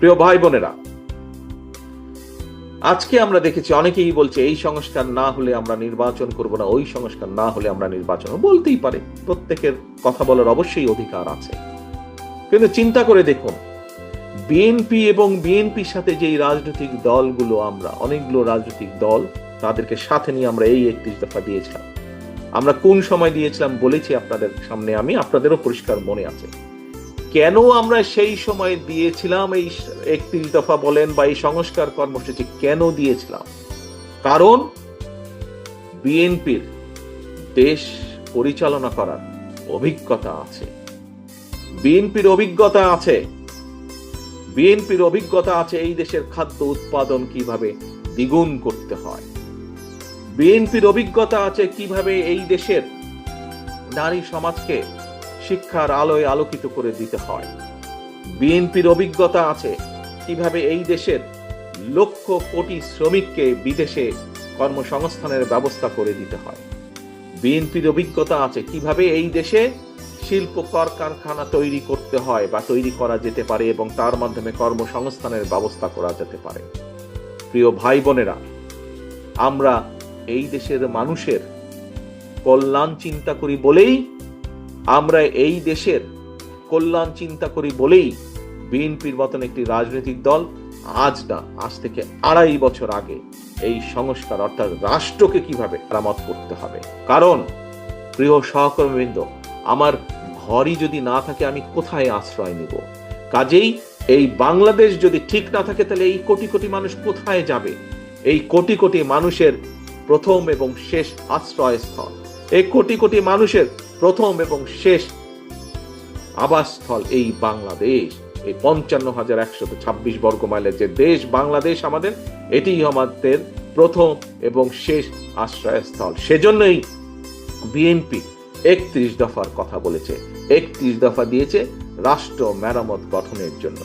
প্রিয় ভাই বোনেরা, আজকে আমরা দেখেছি অনেকেই বলছে এই সংস্কার না হলে আমরা নির্বাচন করব না, ওই সংস্কার না হলে আমরা নির্বাচন বলতেই পারে, প্রত্যেকের কথা বলার অবশ্যই অধিকার আছে। কিন্তু চিন্তা করে দেখুন, বিএনপি এবং বিএনপির সাথে যে রাজনৈতিক দলগুলো, আমরা অনেকগুলো রাজনৈতিক দল, তাদেরকে সাথে নিয়ে আমরা এই 31 দফা দিয়েছিলাম। আমরা কোন সময় দিয়েছিলাম বলেছি আপনাদের সামনে, আমি আপনাদেরও পরিষ্কার মনে আছে। কেন আমরা সেই সময় দিয়েছিলাম এই 31 দফা বলেন বা এই সংস্কার কর্মসূচি কেন দিয়েছিলাম? কারণ বিএনপির দেশ পরিচালনা করার অভিজ্ঞতা আছে, বিএনপির অভিজ্ঞতা আছে, বিএনপির অভিজ্ঞতা আছে এই দেশের খাদ্য উৎপাদন কিভাবে দ্বিগুণ করতে হয়, বিএনপির অভিজ্ঞতা আছে কিভাবে এই দেশের নারী সমাজকে শিক্ষার আলোয় আলোকিত করে দিতে হয়, বিএনপির অভিজ্ঞতা আছে কিভাবে এই দেশের লক্ষ কোটি শ্রমিককে বিদেশে কর্মসংস্থানের ব্যবস্থা করে দিতে হয়, বিএনপির অভিজ্ঞতা আছে কিভাবে এই দেশে শিল্প কারখানা তৈরি করতে হয় বা তৈরি করা যেতে পারে এবং তার মাধ্যমে কর্মসংস্থানের ব্যবস্থা করা যেতে পারে। প্রিয় ভাই বোনেরা, আমরা এই দেশের মানুষের কল্যাণ চিন্তা করি বলেই, আমরা এই দেশের কল্যাণ চিন্তা করি বলেই বিএনপির মতন একটি রাজনৈতিক দল আজ না, আজ থেকে 2.5 বছর আগে এই সংস্কার অর্থাৎ রাষ্ট্রকে কিভাবে মেরামত করতে হবে। কারণ প্রিয় সহকর্মীবৃন্দ, আমার ঘরই যদি না থাকে আমি কোথায় আশ্রয় নিব? কাজেই এই বাংলাদেশ যদি ঠিক না থাকে তাহলে এই কোটি কোটি মানুষ কোথায় যাবে? এই কোটি কোটি মানুষের প্রথম এবং শেষ আশ্রয়স্থল, এই কোটি কোটি মানুষের প্রথম এবং শেষ আবাসস্থল এই বাংলাদেশ, এই 55,126 বর্গ মাইলের যে দেশ বাংলাদেশ আমাদের, এটি আমাদের প্রথম এবং শেষ আশ্রয়স্থল। সেজন্যই বিএনপি 31 দফার কথা বলেছে, 31 দফা দিয়েছে রাষ্ট্র মেরামত গঠনের জন্য।